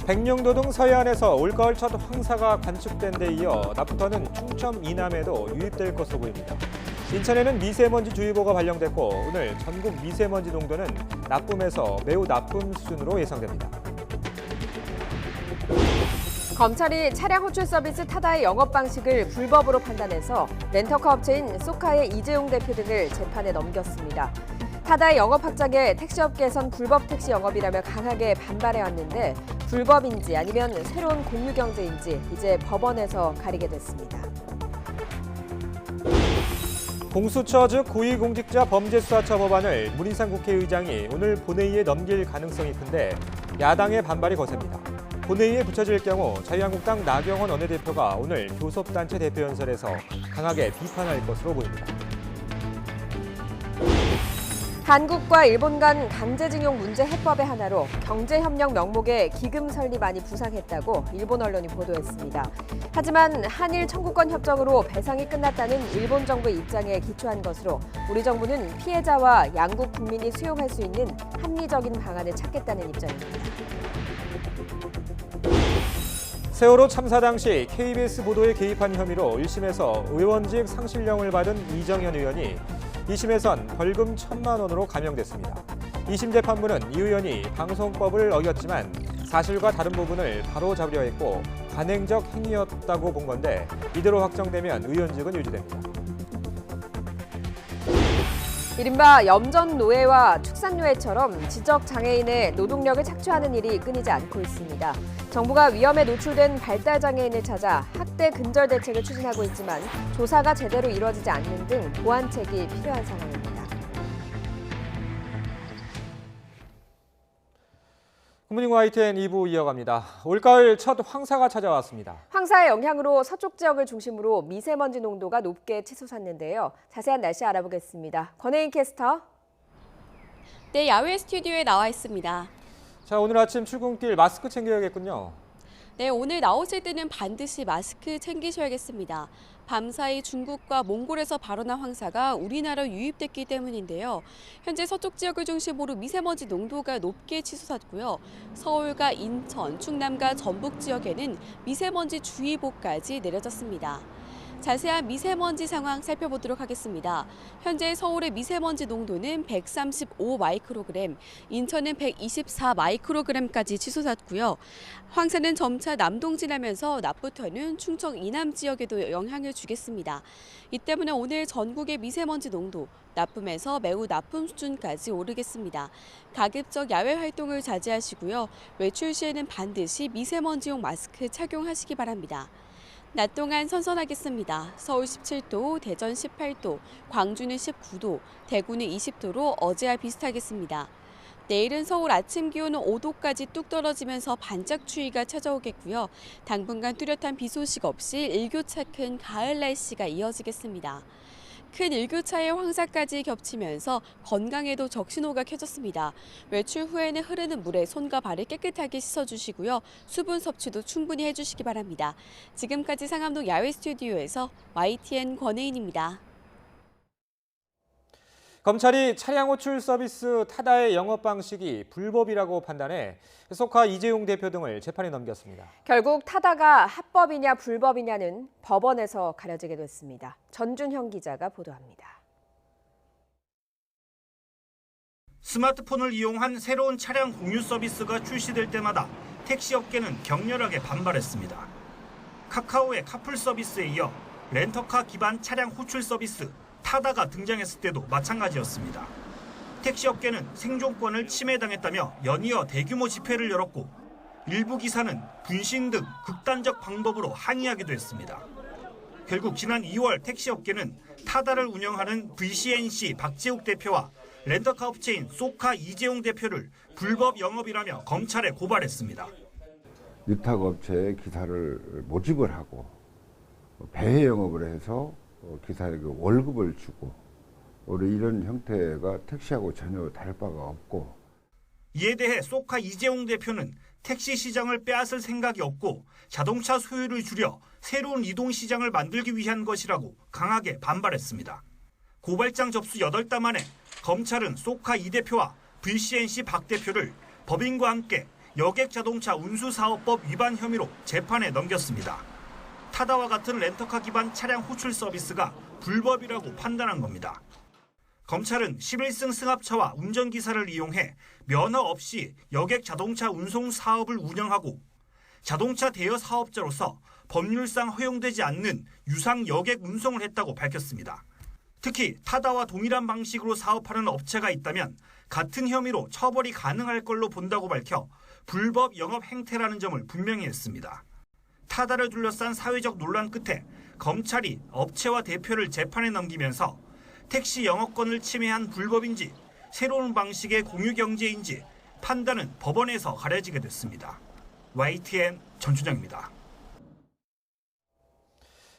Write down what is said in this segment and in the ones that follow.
백령도 등 서해안에서 올가을 첫 황사가 관측된 데 이어 낮부터는 충청 이남에도 유입될 것으로 보입니다. 인천에는 미세먼지 주의보가 발령됐고 오늘 전국 미세먼지 농도는 나쁨에서 매우 나쁨 수준으로 예상됩니다. 검찰이 차량 호출 서비스 타다의 영업 방식을 불법으로 판단해서 렌터카 업체인 소카의 이재용 대표 등을 재판에 넘겼습니다. 타다의 영업 확장에 택시업계에선 불법 택시 영업이라며 강하게 반발해왔는데 불법인지 아니면 새로운 공유경제인지 이제 법원에서 가리게 됐습니다. 공수처 즉 고위공직자 범죄수사처 법안을 문희상 국회의장이 오늘 본회의에 넘길 가능성이 큰데 야당의 반발이 거셉니다. 본회의에 붙여질 경우 자유한국당 나경원 원내대표가 오늘 교섭단체 대표연설에서 강하게 비판할 것으로 보입니다. 한국과 일본 간 강제징용 문제 해법의 하나로 경제협력 명목의 기금 설립안이 부상했다고 일본 언론이 보도했습니다. 하지만 한일 청구권 협정으로 배상이 끝났다는 일본 정부의 입장에 기초한 것으로 우리 정부는 피해자와 양국 국민이 수용할 수 있는 합리적인 방안을 찾겠다는 입장입니다. 세월호 참사 당시 KBS 보도에 개입한 혐의로 1심에서 의원직 상실령을 받은 이정현 의원이 2심에선 벌금 1,000만 원으로 감형됐습니다. 2심 재판부는 이 의원이 방송법을 어겼지만 사실과 다른 부분을 바로잡으려 했고 관행적 행위였다고 본 건데 이대로 확정되면 의원직은 유지됩니다. 이른바 염전노예와 축산노예처럼 지적장애인의 노동력을 착취하는 일이 끊이지 않고 있습니다. 정부가 위험에 노출된 발달장애인을 찾아 학대 근절 대책을 추진하고 있지만 조사가 제대로 이루어지지 않는 등 보완책이 필요한 상황입니다. 굿모닝 YTN 2부 이어갑니다. 올가을 첫 황사가 찾아왔습니다. 황사의 영향으로 서쪽 지역을 중심으로 미세먼지 농도가 높게 치솟았는데요. 자세한 날씨 알아보겠습니다. 권혜인 캐스터. 네, 야외 스튜디오에 나와 있습니다. 자, 오늘 아침 출근길 마스크 챙겨야겠군요. 네, 오늘 나오실 때는 반드시 마스크 챙기셔야겠습니다. 밤사이 중국과 몽골에서 발원한 황사가 우리나라로 유입됐기 때문인데요. 현재 서쪽 지역을 중심으로 미세먼지 농도가 높게 치솟았고요. 서울과 인천, 충남과 전북 지역에는 미세먼지 주의보까지 내려졌습니다. 자세한 미세먼지 상황 살펴보도록 하겠습니다. 현재 서울의 미세먼지 농도는 135 마이크로그램, 인천은 124 마이크로그램까지 치솟았고요. 황사는 점차 남동진하면서 낮부터는 충청 이남 지역에도 영향을 주겠습니다. 이 때문에 오늘 전국의 미세먼지 농도 나쁨에서 매우 나쁨 수준까지 오르겠습니다. 가급적 야외 활동을 자제하시고요. 외출 시에는 반드시 미세먼지용 마스크 착용하시기 바랍니다. 낮 동안 선선하겠습니다. 서울 17도, 대전 18도, 광주는 19도, 대구는 20도로 어제와 비슷하겠습니다. 내일은 서울 아침 기온은 5도까지 뚝 떨어지면서 반짝 추위가 찾아오겠고요. 당분간 뚜렷한 비 소식 없이 일교차 큰 가을 날씨가 이어지겠습니다. 큰 일교차의 황사까지 겹치면서 건강에도 적신호가 켜졌습니다. 외출 후에는 흐르는 물에 손과 발을 깨끗하게 씻어주시고요. 수분 섭취도 충분히 해주시기 바랍니다. 지금까지 상암동 야외 스튜디오에서 YTN 권혜인입니다. 검찰이 차량 호출 서비스 타다의 영업 방식이 불법이라고 판단해 소카 이재용 대표 등을 재판에 넘겼습니다. 결국 타다가 합법이냐 불법이냐는 법원에서 가려지게 됐습니다. 전준형 기자가 보도합니다. 스마트폰을 이용한 새로운 차량 공유 서비스가 출시될 때마다 택시업계는 격렬하게 반발했습니다. 카카오의 카풀 서비스에 이어 렌터카 기반 차량 호출 서비스 타다가 등장했을 때도 마찬가지였습니다. 택시업계는 생존권을 침해당했다며 연이어 대규모 집회를 열었고 일부 기사는 분신 등 극단적 방법으로 항의하기도 했습니다. 결국 지난 2월 택시업계는 타다를 운영하는 VCNC 박재욱 대표와 렌터카 업체인 소카 이재용 대표를 불법 영업이라며 검찰에 고발했습니다. 위탁 업체에 기사를 모집을 하고 배회 영업을 해서 기사에게 월급을 주고 우리 이런 형태가 택시하고 전혀 다를 바가 없고. 이에 대해 소카 이재용 대표는 택시 시장을 빼앗을 생각이 없고 자동차 소유를 줄여 새로운 이동 시장을 만들기 위한 것이라고 강하게 반발했습니다. 고발장 접수 8달 만에 검찰은 소카 이 대표와 VCNC 박 대표를 법인과 함께 여객자동차 운수사업법 위반 혐의로 재판에 넘겼습니다. 타다와 같은 렌터카 기반 차량 호출 서비스가 불법이라고 판단한 겁니다. 검찰은 11승 승합차와 운전기사를 이용해 면허 없이 여객자동차 운송 사업을 운영하고 자동차 대여 사업자로서 법률상 허용되지 않는 유상 여객 운송을 했다고 밝혔습니다. 특히 타다와 동일한 방식으로 사업하는 업체가 있다면 같은 혐의로 처벌이 가능할 걸로 본다고 밝혀 불법 영업 행태라는 점을 분명히 했습니다. 타다를 둘러싼 사회적 논란 끝에 검찰이 업체와 대표를 재판에 넘기면서 택시 영업권을 침해한 불법인지 새로운 방식의 공유경제인지 판단은 법원에서 가려지게 됐습니다. YTN 전준영입니다.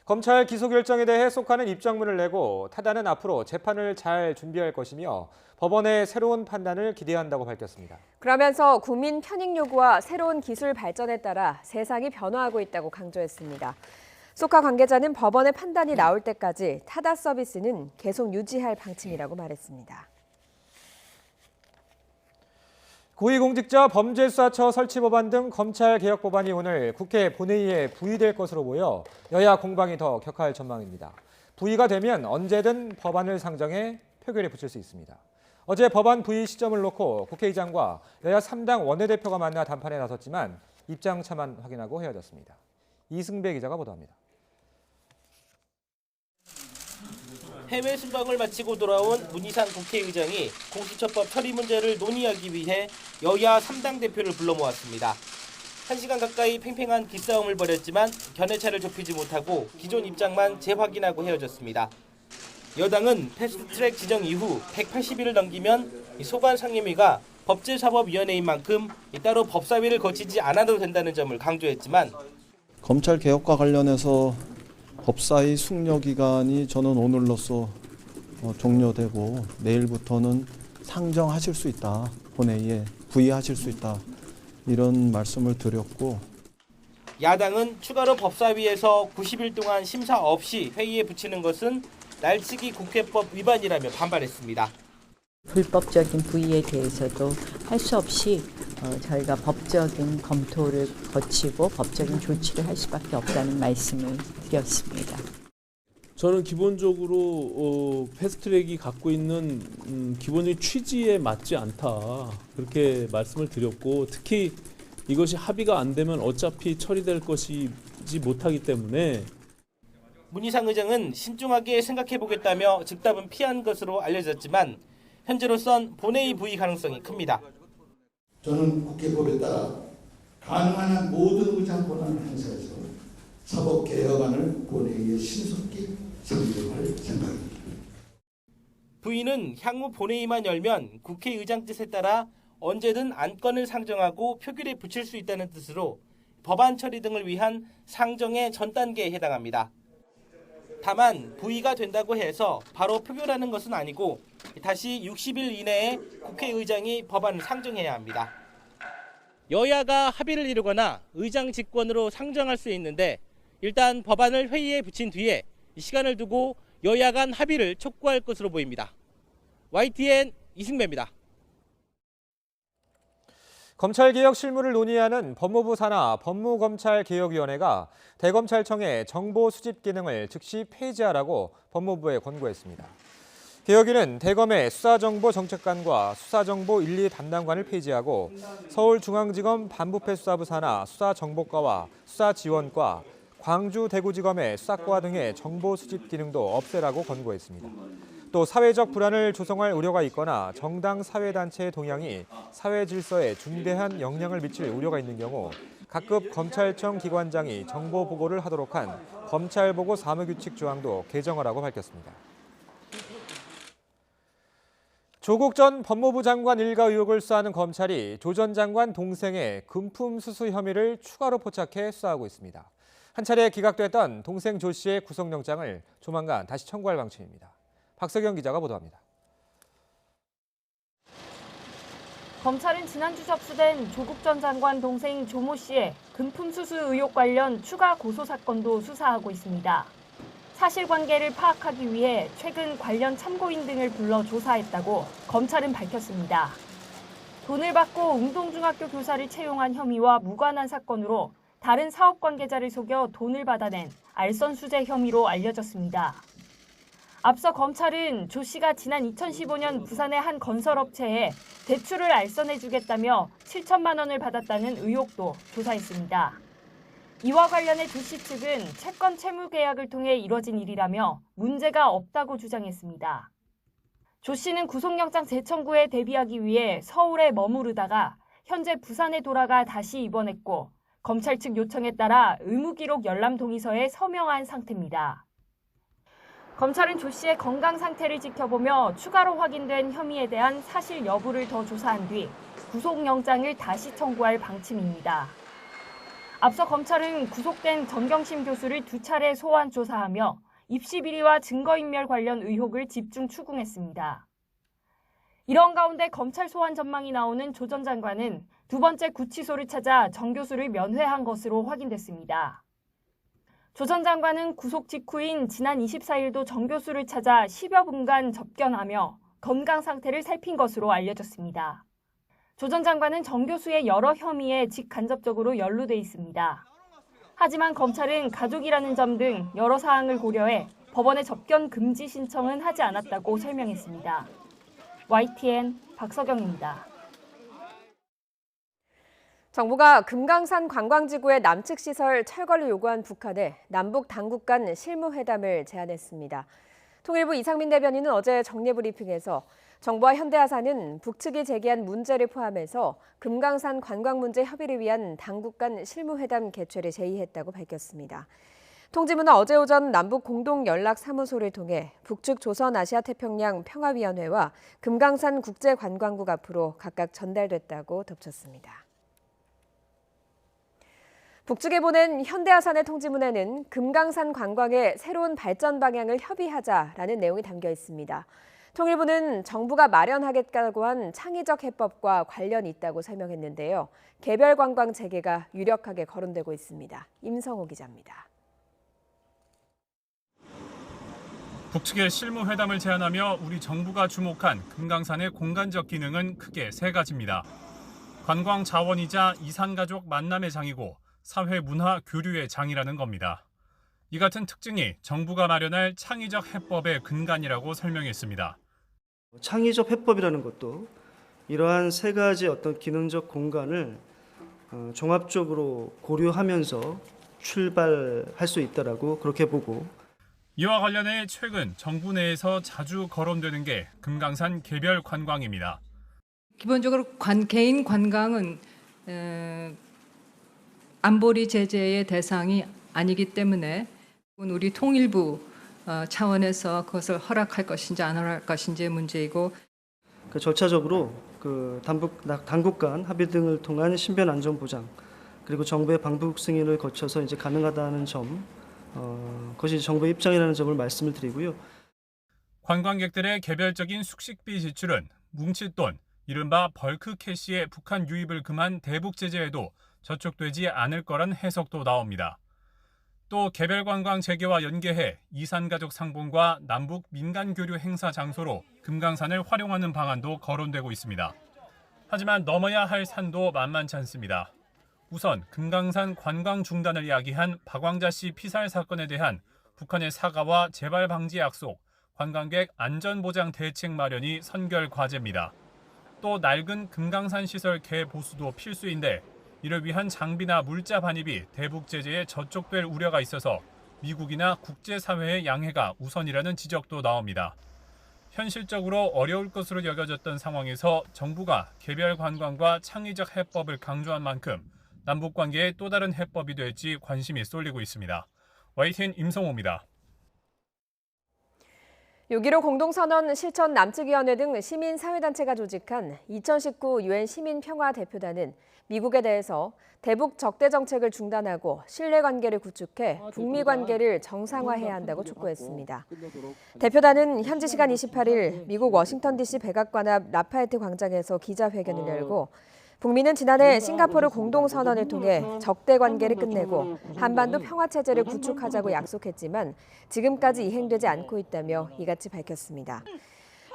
검찰 기소 결정에 대해 속하는 입장문을 내고 타다는 앞으로 재판을 잘 준비할 것이며 법원의 새로운 판단을 기대한다고 밝혔습니다. 그러면서 국민 편익 요구와 새로운 기술 발전에 따라 세상이 변화하고 있다고 강조했습니다. 소카 관계자는 법원의 판단이 나올 때까지 타다 서비스는 계속 유지할 방침이라고 말했습니다. 고위공직자 범죄수사처 설치 법안 등 검찰 개혁 법안이 오늘 국회 본회의에 부의될 것으로 보여 여야 공방이 더 격화할 전망입니다. 부의가 되면 언제든 법안을 상정해 표결에 붙일 수 있습니다. 어제 법안 부의 시점을 놓고 국회의장과 여야 3당 원내대표가 만나 담판에 나섰지만 입장 차만 확인하고 헤어졌습니다. 이승배 기자가 보도합니다. 해외 순방을 마치고 돌아온 문희상 국회의장이 공수처법 처리 문제를 논의하기 위해 여야 3당 대표를 불러 모았습니다. 1시간 가까이 팽팽한 기싸움을 벌였지만 견해차를 좁히지 못하고 기존 입장만 재확인하고 헤어졌습니다. 여당은 패스트트랙 지정 이후 180일을 넘기면 소관 상임위가 법제사법위원회인 만큼 따로 법사위를 거치지 않아도 된다는 점을 강조했지만 검찰 개혁과 관련해서 법사위 숙려 기간이 저는 오늘로써 종료되고 내일부터는 상정하실 수 있다. 본회의에 부의하실 수 있다. 이런 말씀을 드렸고 야당은 추가로 법사위에서 90일 동안 심사 없이 회의에 붙이는 것은 날치기 국회법 위반이라며 반발했습니다. 불법적인 부의에 대해서도 할 수 없이 저희가 법적인 검토를 거치고 법적인 조치를 할 수밖에 없다는 말씀을 드렸습니다. 저는 기본적으로 패스트트랙이 갖고 있는 기본적인 취지에 맞지 않다 그렇게 말씀을 드렸고 특히 이것이 합의가 안 되면 어차피 처리될 것이지 못하기 때문에 문희상 의장은 신중하게 생각해보겠다며 즉답은 피한 것으로 알려졌지만 현재로선 본회의 부의 가능성이 큽니다. 저는 국회법에 따라 가능한 한 모든 의장 권한을 행사해서 사법개혁안을 본회의에 신속히 상정할 생각입니다. 부의는 향후 본회의만 열면 국회의장 뜻에 따라 언제든 안건을 상정하고 표결에 붙일 수 있다는 뜻으로 법안 처리 등을 위한 상정의 전 단계에 해당합니다. 다만 부의가 된다고 해서 바로 표결하는 것은 아니고 다시 60일 이내에 국회의장이 법안을 상정해야 합니다. 여야가 합의를 이루거나 의장 직권으로 상정할 수 있는데 일단 법안을 회의에 붙인 뒤에 시간을 두고 여야 간 합의를 촉구할 것으로 보입니다. YTN 이승배입니다. 검찰개혁 실무를 논의하는 법무부 산하 법무검찰개혁위원회가 대검찰청의 정보 수집 기능을 즉시 폐지하라고 법무부에 권고했습니다. 개혁위는 대검의 수사정보정책관과 수사정보 1, 2 담당관을 폐지하고 서울중앙지검 반부패 수사부 산하 수사정보과와 수사지원과 광주 대구지검의 수사과 등의 정보 수집 기능도 없애라고 권고했습니다. 또 사회적 불안을 조성할 우려가 있거나 정당 사회단체의 동향이 사회 질서에 중대한 영향을 미칠 우려가 있는 경우 각급 검찰청 기관장이 정보 보고를 하도록 한 검찰보고 사무규칙 조항도 개정하라고 밝혔습니다. 조국 전 법무부 장관 일가 의혹을 수사하는 검찰이 조 전 장관 동생의 금품 수수 혐의를 추가로 포착해 수사하고 있습니다. 한 차례 기각됐던 동생 조 씨의 구속영장을 조만간 다시 청구할 방침입니다. 박석영 기자가 보도합니다. 검찰은 지난주 접수된 조국 전 장관 동생 조모 씨의 금품 수수 의혹 관련 추가 고소 사건도 수사하고 있습니다. 사실관계를 파악하기 위해 최근 관련 참고인 등을 불러 조사했다고 검찰은 밝혔습니다. 돈을 받고 웅동중학교 교사를 채용한 혐의와 무관한 사건으로 다른 사업 관계자를 속여 돈을 받아낸 알선수재 혐의로 알려졌습니다. 앞서 검찰은 조 씨가 지난 2015년 부산의 한 건설업체에 대출을 알선해주겠다며 7천만 원을 받았다는 의혹도 조사했습니다. 이와 관련해 조 씨 측은 채권 채무 계약을 통해 이뤄진 일이라며 문제가 없다고 주장했습니다. 조 씨는 구속영장 재청구에 대비하기 위해 서울에 머무르다가 현재 부산에 돌아가 다시 입원했고 검찰 측 요청에 따라 의무기록 열람 동의서에 서명한 상태입니다. 검찰은 조 씨의 건강 상태를 지켜보며 추가로 확인된 혐의에 대한 사실 여부를 더 조사한 뒤 구속영장을 다시 청구할 방침입니다. 앞서 검찰은 구속된 전경심 교수를 2차례 소환 조사하며 입시 비리와 증거인멸 관련 의혹을 집중 추궁했습니다. 이런 가운데 검찰 소환 전망이 나오는 조 전 장관은 두 번째 구치소를 찾아 정 교수를 면회한 것으로 확인됐습니다. 조 전 장관은 구속 직후인 지난 24일도 정 교수를 찾아 10여 분간 접견하며 건강 상태를 살핀 것으로 알려졌습니다. 조 전 장관은 정 교수의 여러 혐의에 직간접적으로 연루돼 있습니다. 하지만 검찰은 가족이라는 점 등 여러 사항을 고려해 법원에 접견 금지 신청은 하지 않았다고 설명했습니다. YTN 박서경입니다. 정부가 금강산 관광지구의 남측 시설 철거를 요구한 북한에 남북 당국 간 실무회담을 제안했습니다. 통일부 이상민 대변인은 어제 정례브리핑에서 정부와 현대아산은 북측이 제기한 문제를 포함해서 금강산 관광 문제 협의를 위한 당국 간 실무회담 개최를 제의했다고 밝혔습니다. 통지문은 어제 오전 남북 공동연락사무소를 통해 북측 조선아시아태평양 평화위원회와 금강산 국제관광국 앞으로 각각 전달됐다고 덧붙였습니다. 북측에 보낸 현대아산의 통지문에는 금강산 관광의 새로운 발전 방향을 협의하자라는 내용이 담겨 있습니다. 통일부는 정부가 마련하겠다고 한 창의적 해법과 관련이 있다고 설명했는데요. 개별 관광 재개가 유력하게 거론되고 있습니다. 임성호 기자입니다. 북측의 실무회담을 제안하며 우리 정부가 주목한 금강산의 공간적 기능은 크게 3가지입니다. 관광 자원이자 이산가족 만남의 장이고 사회 문화 교류의 장이라는 겁니다. 이 같은 특징이 정부가 마련할 창의적 해법의 근간이라고 설명했습니다. 창의적 해법이라는 것도 이러한 3가지 어떤 기능적 공간을 종합적으로 고려하면서 출발할 수 있다라고 그렇게 보고, 이와 관련해 최근 정부 내에서 자주 거론되는 게 금강산 개별 관광입니다. 기본적으로 개인 관광은 안보리 제재의 대상이 아니기 때문에 우리 통일부 차원에서 그것을 허락할 것인지 안 허락할 것인지의 문제이고, 절차적으로 당국 간 합의 등을 통한 신변 안전 보장, 그리고 정부의 방북 승인을 거쳐서 이제 가능하다는 점, 그것이 정부의 입장이라는 점을 말씀을 드리고요. 관광객들의 개별적인 숙식비 지출은 뭉칫돈, 이른바 벌크 캐시의 북한 유입을 금한 대북 제재에도 저촉되지 않을 거란 해석도 나옵니다. 또 개별 관광 재개와 연계해 이산가족 상봉과 남북 민간 교류 행사 장소로 금강산을 활용하는 방안도 거론되고 있습니다. 하지만 넘어야 할 산도 만만치 않습니다. 우선 금강산 관광 중단을 야기한 박왕자 씨 피살 사건에 대한 북한의 사과와 재발 방지 약속, 관광객 안전보장 대책 마련이 선결 과제입니다. 또 낡은 금강산 시설 개보수도 필수인데 이를 위한 장비나 물자 반입이 대북 제재에 저촉될 우려가 있어서 미국이나 국제사회의 양해가 우선이라는 지적도 나옵니다. 현실적으로 어려울 것으로 여겨졌던 상황에서 정부가 개별 관광과 창의적 해법을 강조한 만큼 남북관계의 또 다른 해법이 될지 관심이 쏠리고 있습니다. YTN 임성호입니다. 6.15 공동선언 실천 남측위원회 등 시민사회단체가 조직한 2019 UN 시민평화대표단은 미국에 대해서 대북 적대 정책을 중단하고 신뢰관계를 구축해 북미 관계를 정상화해야 한다고 촉구했습니다. 대표단은 현지 시간 28일 미국 워싱턴 DC 백악관 앞 라파에트 광장에서 기자회견을 열고 북미는 지난해 싱가포르 공동선언을 통해 적대 관계를 끝내고 한반도 평화체제를 구축하자고 약속했지만 지금까지 이행되지 않고 있다며 이같이 밝혔습니다.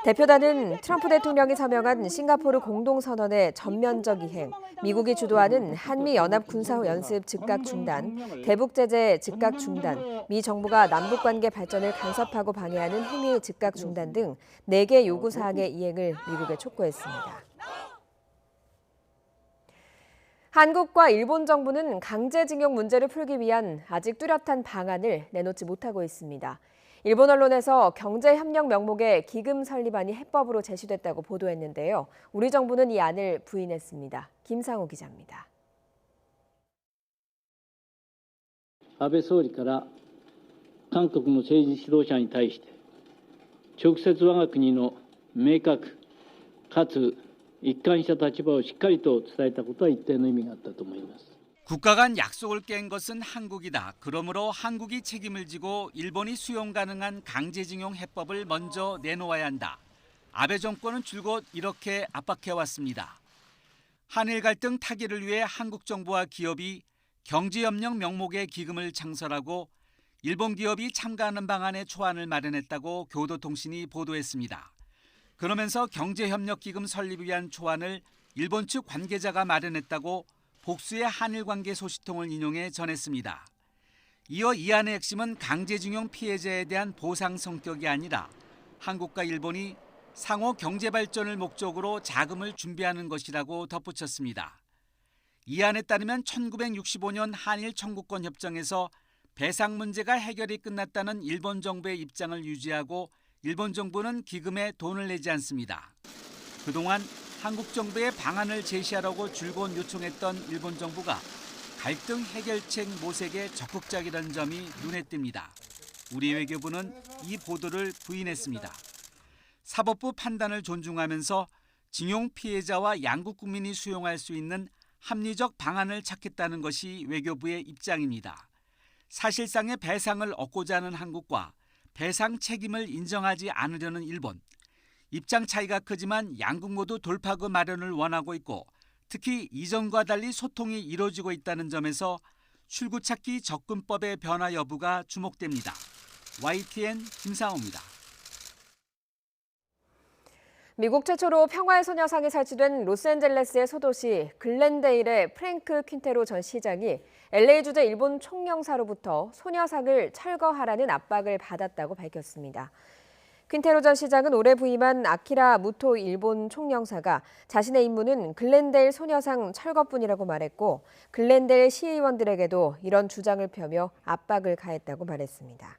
대표단은 트럼프 대통령이 서명한 싱가포르 공동선언의 전면적 이행, 미국이 주도하는 한미연합군사연습 즉각 중단, 대북제재 즉각 중단, 미 정부가 남북관계 발전을 간섭하고 방해하는 행위 즉각 중단 등 4개 요구사항의 이행을 미국에 촉구했습니다. 한국과 일본 정부는 강제징용 문제를 풀기 위한 아직 뚜렷한 방안을 내놓지 못하고 있습니다. 일본 언론에서 경제협력 명목의 기금 설립안이 해법으로 제시됐다고 보도했는데요. 우리 정부는 이 안을 부인했습니다. 김상우 기자입니다. 安倍総理から韓国の政治指導者に対して直接我が国の明確かつ一貫した立場をしっかりと伝えたことは一定の意味があったと思います。 국가 간 약속을 깬 것은 한국이다. 그러므로 한국이 책임을 지고 일본이 수용 가능한 강제징용 해법을 먼저 내놓아야 한다. 아베 정권은 줄곧 이렇게 압박해왔습니다. 한일 갈등 타개를 위해 한국 정부와 기업이 경제협력 명목의 기금을 창설하고 일본 기업이 참가하는 방안의 초안을 마련했다고 교도통신이 보도했습니다. 그러면서 경제협력기금 설립을 위한 초안을 일본 측 관계자가 마련했다고 복수의 한일 관계 소식통을 인용해 전했습니다. 이어 이 안의 핵심은 강제징용 피해자에 대한 보상 성격이 아니라 한국과 일본이 상호 경제 발전을 목적으로 자금을 준비하는 것이라고 덧붙였습니다. 이 안에 따르면 1965년 한일 청구권 협정에서 배상 문제가 해결이 끝났다는 일본 정부의 입장을 유지하고 일본 정부는 기금에 돈을 내지 않습니다. 그동안 한국 정부의 방안을 제시하라고 줄곧 요청했던 일본 정부가 갈등 해결책 모색에 적극적이라는 점이 눈에 띕니다. 우리 외교부는 이 보도를 부인했습니다. 사법부 판단을 존중하면서 징용 피해자와 양국 국민이 수용할 수 있는 합리적 방안을 찾겠다는 것이 외교부의 입장입니다. 사실상의 배상을 얻고자 하는 한국과 배상 책임을 인정하지 않으려는 일본. 입장 차이가 크지만 양국 모두 돌파구 마련을 원하고 있고 특히 이전과 달리 소통이 이루어지고 있다는 점에서 출구찾기 접근법의 변화 여부가 주목됩니다. YTN 김상호입니다. 미국 최초로 평화의 소녀상이 설치된 로스앤젤레스의 소도시 글렌데일의 프랭크 퀸테로 전 시장이 LA 주재 일본 총영사로부터 소녀상을 철거하라는 압박을 받았다고 밝혔습니다. 퀸테로 전 시장은 올해 부임한 아키라 무토 일본 총영사가 자신의 임무는 글렌데일 소녀상 철거뿐이라고 말했고 글렌데일 시의원들에게도 이런 주장을 펴며 압박을 가했다고 말했습니다.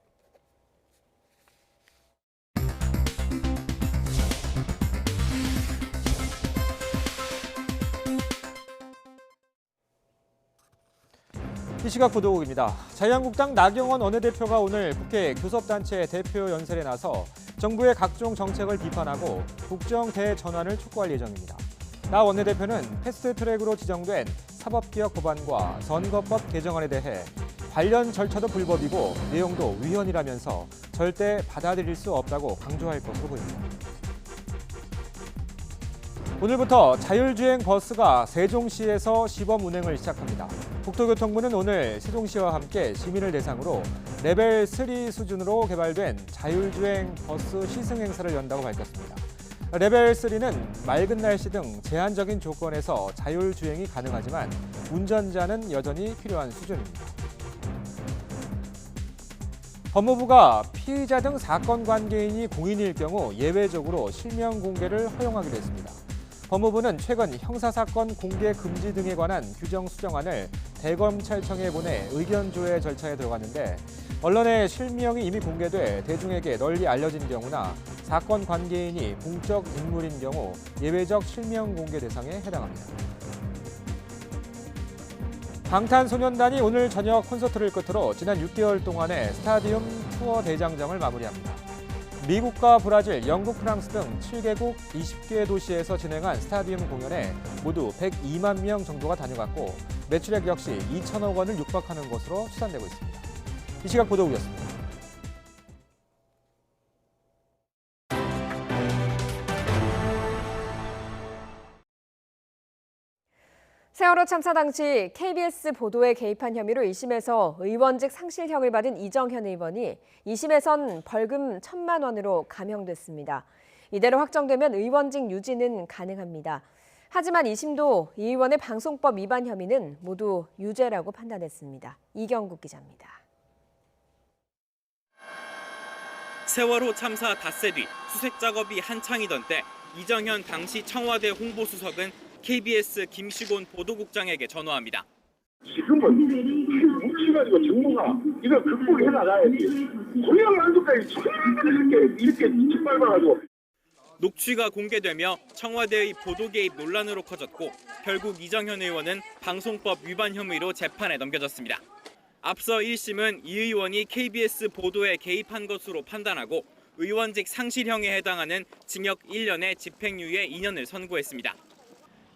이 시각 보도국입니다. 자유한국당 나경원 원내대표가 오늘 국회 교섭단체 대표 연설에 나서 정부의 각종 정책을 비판하고 국정 대전환을 촉구할 예정입니다. 나 원내대표는 패스트트랙으로 지정된 사법개혁 법안과 선거법 개정안에 대해 관련 절차도 불법이고 내용도 위헌이라면서 절대 받아들일 수 없다고 강조할 것으로 보입니다. 오늘부터 자율주행 버스가 세종시에서 시범 운행을 시작합니다. 국토교통부는 오늘 세종시와 함께 시민을 대상으로 레벨 3 수준으로 개발된 자율주행 버스 시승 행사를 연다고 밝혔습니다. 레벨 3는 맑은 날씨 등 제한적인 조건에서 자율주행이 가능하지만 운전자는 여전히 필요한 수준입니다. 법무부가 피의자 등 사건 관계인이 공인일 경우 예외적으로 실명 공개를 허용하기로 했습니다. 법무부는 최근 형사사건 공개 금지 등에 관한 규정 수정안을 대검찰청에 보내 의견 조회 절차에 들어갔는데 언론에 실명이 이미 공개돼 대중에게 널리 알려진 경우나 사건 관계인이 공적 인물인 경우 예외적 실명 공개 대상에 해당합니다. 방탄소년단이 오늘 저녁 콘서트를 끝으로 지난 6개월 동안의 스타디움 투어 대장정을 마무리합니다. 미국과 브라질, 영국, 프랑스 등 7개국 20개 도시에서 진행한 스타디움 공연에 모두 102만 명 정도가 다녀갔고 매출액 역시 2천억 원을 육박하는 것으로 추산되고 있습니다. 이 시각 보도국이었습니다. 세월호 참사 당시 KBS 보도에 개입한 혐의로 1심에서 의원직 상실형을 받은 이정현 의원이 2심에선 벌금 1,000만 원으로 감형됐습니다. 이대로 확정되면 의원직 유지는 가능합니다. 하지만 2심도 이 의원의 방송법 위반 혐의는 모두 유죄라고 판단했습니다. 이경국 기자입니다. 세월호 참사 닷새 뒤 수색 작업이 한창이던 때 이정현 당시 청와대 홍보수석은 KBS 김시곤 보도국장에게 전화합니다. 지금은 뭉치가지고 정부가 이걸 극복해 나가야지. 고향 안도까지 처음에 이렇게 짓밟아가지고. 녹취가 공개되며 청와대의 보도 개입 논란으로 커졌고 결국 이정현 의원은 방송법 위반 혐의로 재판에 넘겨졌습니다. 앞서 1심은 이 의원이 KBS 보도에 개입한 것으로 판단하고 의원직 상실형에 해당하는 징역 1년에 집행유예 2년을 선고했습니다.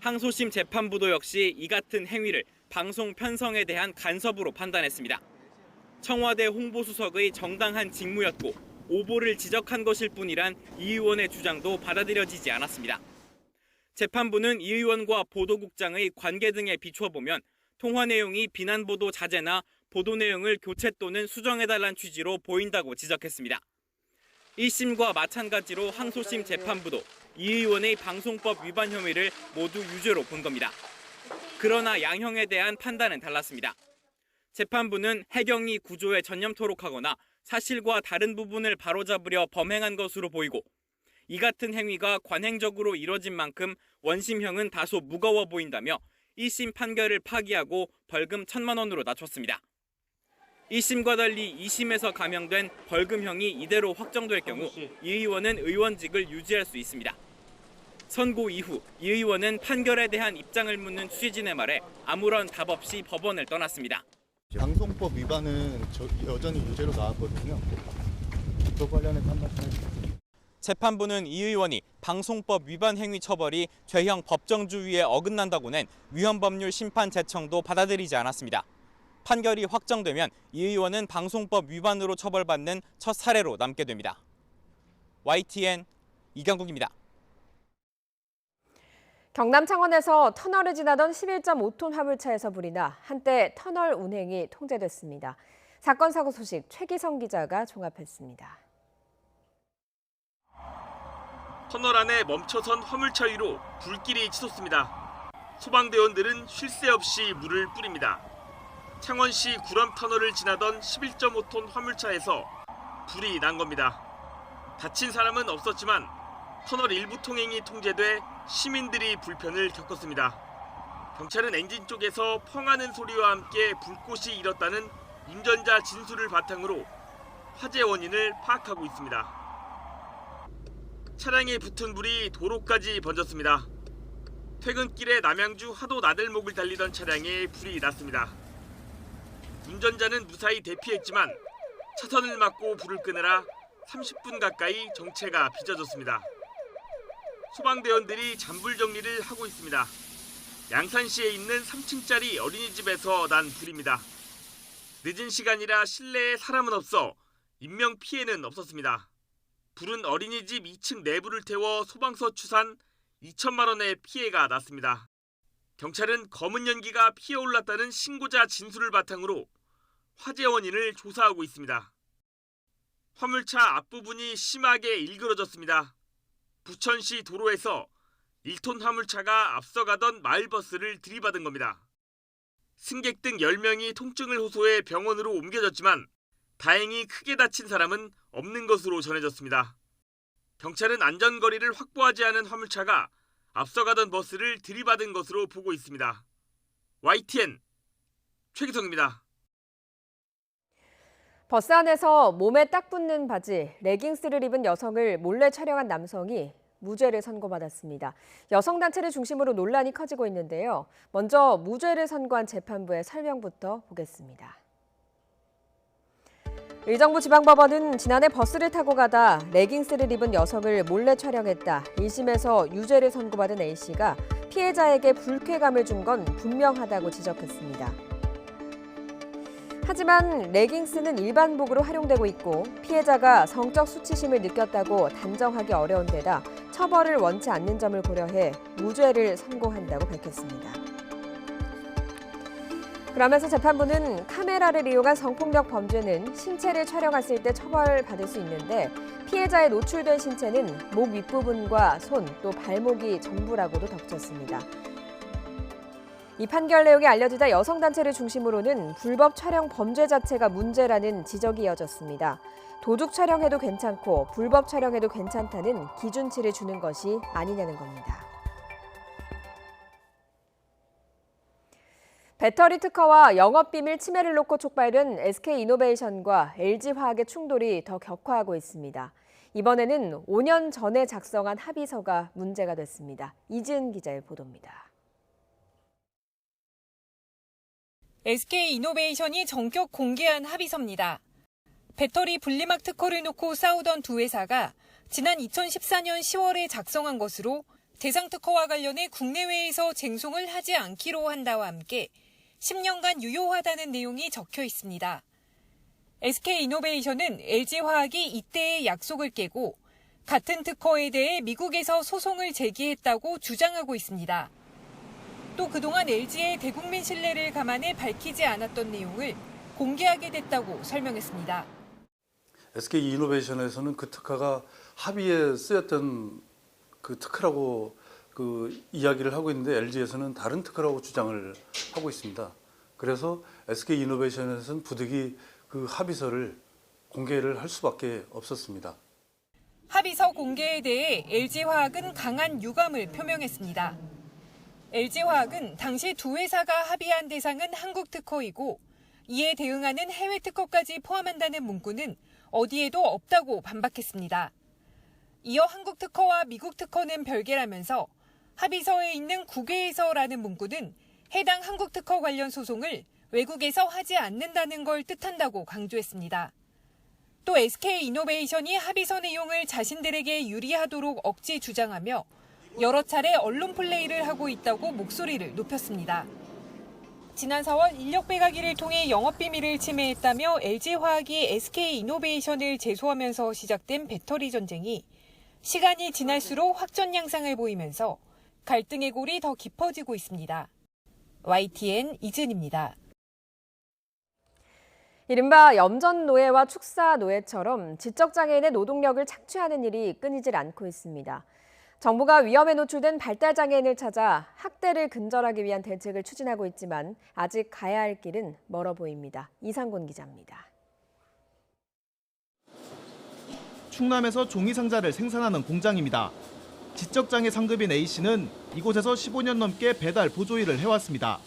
항소심 재판부도 역시 이 같은 행위를 방송 편성에 대한 간섭으로 판단했습니다. 청와대 홍보수석의 정당한 직무였고 오보를 지적한 것일 뿐이란 이 의원의 주장도 받아들여지지 않았습니다. 재판부는 이 의원과 보도국장의 관계 등에 비춰보면 통화 내용이 비난 보도 자제나 보도 내용을 교체 또는 수정해달란 취지로 보인다고 지적했습니다. 1심과 마찬가지로 항소심 재판부도 이 의원의 방송법 위반 혐의를 모두 유죄로 본 겁니다. 그러나 양형에 대한 판단은 달랐습니다. 재판부는 해경이 구조에 전념토록 하거나 사실과 다른 부분을 바로잡으려 범행한 것으로 보이고 이 같은 행위가 관행적으로 이뤄진 만큼 원심형은 다소 무거워 보인다며 1심 판결을 파기하고 벌금 1,000만 원으로 낮췄습니다. 1심과 달리 2심에서 감형된 벌금형이 이대로 확정될 경우 이 의원은 의원직을 유지할 수 있습니다. 선고 이후 이 의원은 판결에 대한 입장을 묻는 취재진의 말에 아무런 답 없이 법원을 떠났습니다. 방송법 위반은 여전히 유죄로 나왔거든요. 그 관련해서 한 말씀 해주세요. 재판부는 이 의원이 방송법 위반 행위 처벌이 죄형 법정주의에 어긋난다고 낸 위헌법률 심판 제청도 받아들이지 않았습니다. 판결이 확정되면 이 의원은 방송법 위반으로 처벌받는 첫 사례로 남게 됩니다. YTN 이경국입니다. 경남 창원에서 터널을 지나던 11.5톤 화물차에서 불이 나 한때 터널 운행이 통제됐습니다. 사건 사고 소식 최기성 기자가 종합했습니다. 터널 안에 멈춰선 화물차 위로 불길이 치솟습니다. 소방대원들은 쉴 새 없이 물을 뿌립니다. 창원시 구럼터널을 지나던 11.5톤 화물차에서 불이 난 겁니다. 다친 사람은 없었지만 터널 일부 통행이 통제돼 시민들이 불편을 겪었습니다. 경찰은 엔진 쪽에서 펑하는 소리와 함께 불꽃이 일었다는 운전자 진술을 바탕으로 화재 원인을 파악하고 있습니다. 차량에 붙은 불이 도로까지 번졌습니다. 퇴근길에 남양주 하도 나들목을 달리던 차량에 불이 났습니다. 운전자는 무사히 대피했지만 차선을 막고 불을 끄느라 30분 가까이 정체가 빚어졌습니다. 소방대원들이 잔불 정리를 하고 있습니다. 양산시에 있는 3층짜리 어린이집에서 난 불입니다. 늦은 시간이라 실내에 사람은 없어 인명 피해는 없었습니다. 불은 어린이집 2층 내부를 태워 소방서 추산 2천만 원의 피해가 났습니다. 경찰은 검은 연기가 피어올랐다는 신고자 진술을 바탕으로 화재 원인을 조사하고 있습니다. 화물차 앞부분이 심하게 일그러졌습니다. 부천시 도로에서 1톤 화물차가 앞서가던 마을버스를 들이받은 겁니다. 승객 등 10명이 통증을 호소해 병원으로 옮겨졌지만 다행히 크게 다친 사람은 없는 것으로 전해졌습니다. 경찰은 안전거리를 확보하지 않은 화물차가 앞서가던 버스를 들이받은 것으로 보고 있습니다. YTN 최기성입니다. 버스 안에서 몸에 딱 붙는 바지, 레깅스를 입은 여성을 몰래 촬영한 남성이 무죄를 선고받았습니다. 여성단체를 중심으로 논란이 커지고 있는데요. 먼저 무죄를 선고한 재판부의 설명부터 보겠습니다. 의정부 지방법원은 지난해 버스를 타고 가다 레깅스를 입은 여성을 몰래 촬영했다. 1심에서 유죄를 선고받은 A씨가 피해자에게 불쾌감을 준 건 분명하다고 지적했습니다. 하지만 레깅스는 일반복으로 활용되고 있고 피해자가 성적 수치심을 느꼈다고 단정하기 어려운 데다 처벌을 원치 않는 점을 고려해 무죄를 선고한다고 밝혔습니다. 그러면서 재판부는 카메라를 이용한 성폭력 범죄는 신체를 촬영했을 때 처벌받을 수 있는데 피해자의 노출된 신체는 목 윗부분과 손 또 발목이 전부라고도 덧붙였습니다. 이 판결 내용이 알려지자 여성단체를 중심으로는 불법 촬영 범죄 자체가 문제라는 지적이 이어졌습니다. 도둑 촬영해도 괜찮고 불법 촬영해도 괜찮다는 기준치를 주는 것이 아니냐는 겁니다. 배터리 특허와 영업비밀 침해를 놓고 촉발된 SK이노베이션과 LG화학의 충돌이 더 격화하고 있습니다. 이번에는 5년 전에 작성한 합의서가 문제가 됐습니다. 이지은 기자의 보도입니다. SK이노베이션이 전격 공개한 합의서입니다. 배터리 분리막 특허를 놓고 싸우던 두 회사가 지난 2014년 10월에 작성한 것으로 대상 특허와 관련해 국내외에서 쟁송을 하지 않기로 한다와 함께 10년간 유효하다는 내용이 적혀 있습니다. SK이노베이션은 LG화학이 이때의 약속을 깨고 같은 특허에 대해 미국에서 소송을 제기했다고 주장하고 있습니다. 또 그동안 LG의 대국민 신뢰를 감안해 밝히지 않았던 내용을 공개하게 됐다고 설명했습니다. SK이노베이션에서는 그 특허가 합의에 쓰였던 그 특허라고 이야기를 하고 있는데 LG에서는 다른 특허라고 주장을 하고 있습니다. 그래서 SK이노베이션에서는 부득이 그 합의서를 공개를 할 수밖에 없었습니다. 합의서 공개에 대해 LG화학은 강한 유감을 표명했습니다. LG화학은 당시 두 회사가 합의한 대상은 한국 특허이고 이에 대응하는 해외 특허까지 포함한다는 문구는 어디에도 없다고 반박했습니다. 이어 한국 특허와 미국 특허는 별개라면서 합의서에 있는 국외에서라는 문구는 해당 한국 특허 관련 소송을 외국에서 하지 않는다는 걸 뜻한다고 강조했습니다. 또 SK이노베이션이 합의서 내용을 자신들에게 유리하도록 억지 주장하며 여러 차례 언론 플레이를 하고 있다고 목소리를 높였습니다. 지난 4월 인력 빼가기를 통해 영업비밀을 침해했다며 LG화학이 SK이노베이션을 제소하면서 시작된 배터리 전쟁이 시간이 지날수록 확전 양상을 보이면서 갈등의 골이 더 깊어지고 있습니다. YTN 이진입니다. 이른바 염전노예와 축사노예처럼 지적장애인의 노동력을 착취하는 일이 끊이질 않고 있습니다. 정부가 위험에 노출된 발달장애인을 찾아 학대를 근절하기 위한 대책을 추진하고 있지만 아직 가야 할 길은 멀어 보입니다. 이상곤 기자입니다. 충남에서 종이상자를 생산하는 공장입니다. 지적장애 상급인 A씨는 이곳에서 15년 넘게 배달 보조일을 해왔습니다.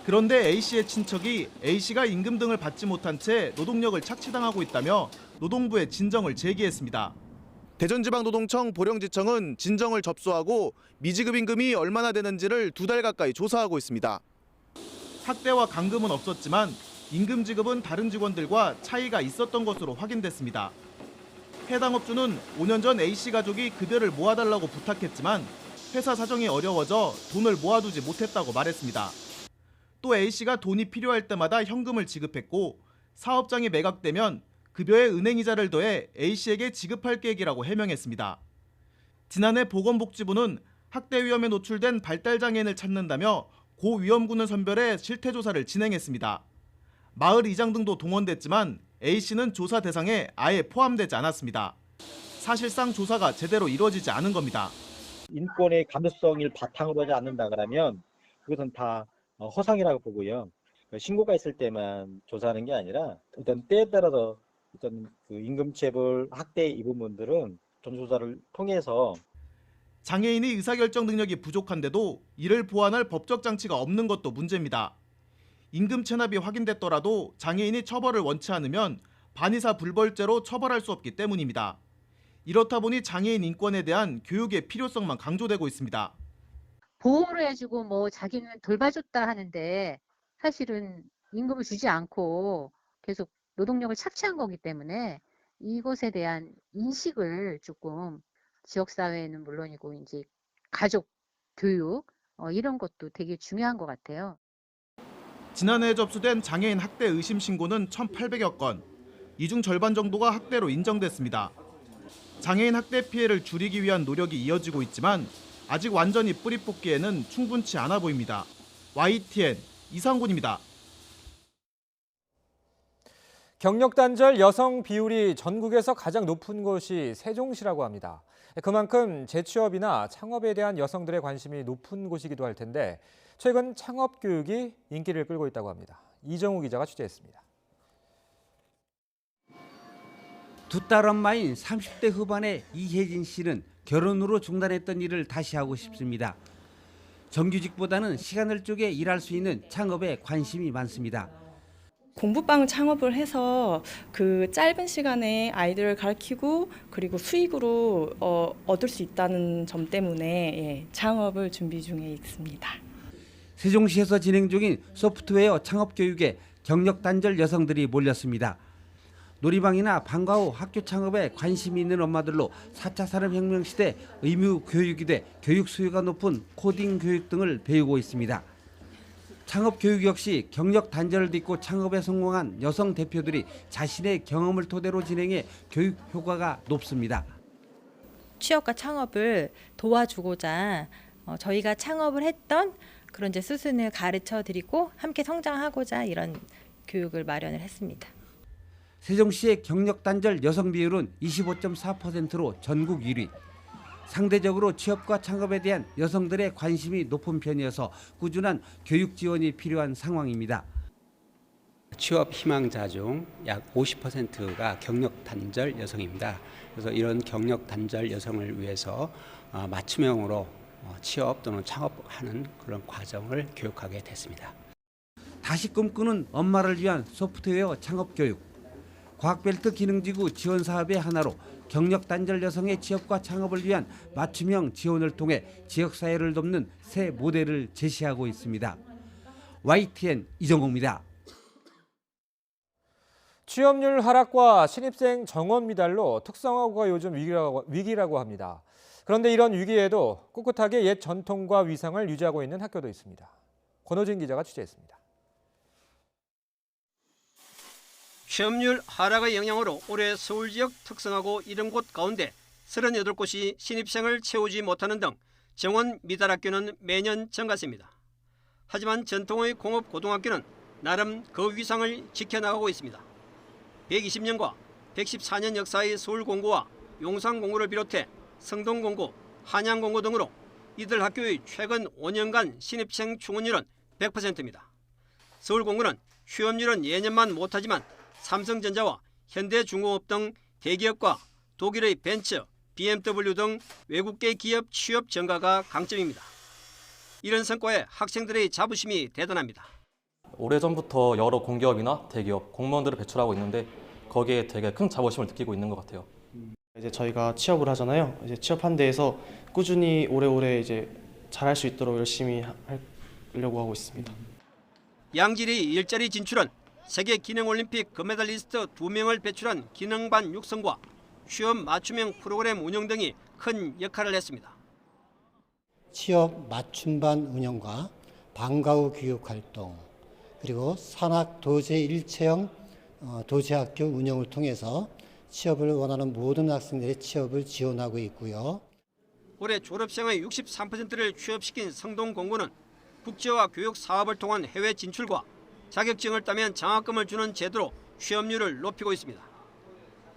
그런데 A씨의 친척이 A씨가 임금 등을 받지 못한 채 노동력을 착취당하고 있다며 노동부에 진정을 제기했습니다. 대전지방노동청 보령지청은 진정을 접수하고 미지급 임금이 얼마나 되는지를 2달 가까이 조사하고 있습니다. 학대와 감금은 없었지만 임금 지급은 다른 직원들과 차이가 있었던 것으로 확인됐습니다. 해당 업주는 5년 전 A씨 가족이 급여를 모아달라고 부탁했지만 회사 사정이 어려워져 돈을 모아두지 못했다고 말했습니다. 또 A씨가 돈이 필요할 때마다 현금을 지급했고 사업장이 매각되면 급여에 은행이자를 더해 A씨에게 지급할 계획이라고 해명했습니다. 지난해 보건복지부는 학대 위험에 노출된 발달장애인을 찾는다며 고위험군을 선별해 실태조사를 진행했습니다. 마을 이장 등도 동원됐지만 A씨는 조사 대상에 아예 포함되지 않았습니다. 사실상 조사가 제대로 이루어지지 않은 겁니다. 인권의 감수성을 바탕으로 하지 않는다 그러면 그것은 다 허상이라고 보고요. 신고가 있을 때만 조사하는 게 아니라 어떤 때에 따라서 어떤 그 임금체불 학대 이 부분들은 전조사를 통해서 장애인이 의사결정 능력이 부족한데도 이를 보완할 법적 장치가 없는 것도 문제입니다. 임금 체납이 확인됐더라도 장애인이 처벌을 원치 않으면 반의사 불벌죄로 처벌할 수 없기 때문입니다. 이렇다 보니 장애인 인권에 대한 교육의 필요성만 강조되고 있습니다. 보호를 해주고 뭐 자기는 돌봐줬다 하는데 사실은 임금을 주지 않고 계속 노동력을 착취한 거기 때문에 이것에 대한 인식을 조금 지역사회는 물론이고 이제 가족 교육 이런 것도 되게 중요한 것 같아요. 지난해 접수된 장애인 학대 의심 신고는 1,800여 건, 이 중 절반 정도가 학대로 인정됐습니다. 장애인 학대 피해를 줄이기 위한 노력이 이어지고 있지만 아직 완전히 뿌리 뽑기에는 충분치 않아 보입니다. YTN 이상곤입니다. 경력 단절 여성 비율이 전국에서 가장 높은 곳이 세종시라고 합니다. 그만큼 재취업이나 창업에 대한 여성들의 관심이 높은 곳이기도 할 텐데 최근 창업 교육이 인기를 끌고 있다고 합니다. 이정우 기자가 취재했습니다. 두 딸 엄마인 30대 후반의 이혜진 씨는 결혼으로 중단했던 일을 다시 하고 싶습니다. 정규직보다는 시간을 쪼개 일할 수 있는 창업에 관심이 많습니다. 공부방 창업을 해서 그 짧은 시간에 아이들을 가르치고 그리고 수익으로 얻을 수 있다는 점 때문에 창업을 준비 중에 있습니다. 세종시에서 진행 중인 소프트웨어 창업 교육에 경력 단절 여성들이 몰렸습니다. 놀이방이나 방과 후 학교 창업에 관심이 있는 엄마들로 4차 산업혁명 시대 의무 교육이 돼 교육 수요가 높은 코딩 교육 등을 배우고 있습니다. 창업 교육 역시 경력 단절을 딛고 창업에 성공한 여성 대표들이 자신의 경험을 토대로 진행해 교육 효과가 높습니다. 취업과 창업을 도와주고자 저희가 창업을 했던 그런 이제 수순을 가르쳐 드리고 함께 성장하고자 이런 교육을 마련을 했습니다. 세종시의 경력 단절 여성 비율은 25.4%로 전국 1위. 상대적으로 취업과 창업에 대한 여성들의 관심이 높은 편이어서 꾸준한 교육 지원이 필요한 상황입니다. 취업 희망자 중 약 50%가 경력 단절 여성입니다. 그래서 이런 경력 단절 여성을 위해서 맞춤형으로 취업 또는 창업하는 그런 과정을 교육하게 됐습니다. 다시 꿈꾸는 엄마를 위한 소프트웨어 창업 교육. 과학벨트 기능지구 지원 사업의 하나로 경력 단절 여성의 취업과 창업을 위한 맞춤형 지원을 통해 지역사회를 돕는 새 모델을 제시하고 있습니다. YTN 이정호입니다. 취업률 하락과 신입생 정원 미달로 특성화고가 요즘 위기라고 합니다. 그런데 이런 위기에도 꿋꿋하게 옛 전통과 위상을 유지하고 있는 학교도 있습니다. 권호진 기자가 취재했습니다. 취업률 하락의 영향으로 올해 서울 지역 특성화고 70곳 가운데 38곳이 신입생을 채우지 못하는 등 정원 미달학교는 매년 증가세입니다. 하지만 전통의 공업고등학교는 나름 그 위상을 지켜나가고 있습니다. 120년과 114년 역사의 서울공고와 용산공고를 비롯해 성동공고, 한양공고 등으로 이들 학교의 최근 5년간 신입생 충원율은 100%입니다. 서울공고는 취업률은 예년만 못하지만 삼성전자와 현대중공업 등 대기업과 독일의 벤츠, BMW 등 외국계 기업 취업 증가가 강점입니다. 이런 성과에 학생들의 자부심이 대단합니다. 오래전부터 여러 공기업이나 대기업, 공무원들을 배출하고 있는데 거기에 되게 큰 자부심을 느끼고 있는 것 같아요. 이제 저희가 취업을 하잖아요. 이제 취업한 데에서 꾸준히 오래오래 이제 잘할 수 있도록 열심히 하려고 하고 있습니다. 양질의 일자리 진출은 세계 기능올림픽 금메달리스트 2명을 배출한 기능반 육성과 취업 맞춤형 프로그램 운영 등이 큰 역할을 했습니다. 취업 맞춤반 운영과 방과 후 교육활동 그리고 산학 도제 일체형 도제학교 운영을 통해서 취업을 원하는 모든 학생들의 취업을 지원하고 있고요. 올해 졸업생의 63%를 취업시킨 성동공고는 국제화 교육 사업을 통한 해외 진출과 자격증을 따면 장학금을 주는 제도로 취업률을 높이고 있습니다.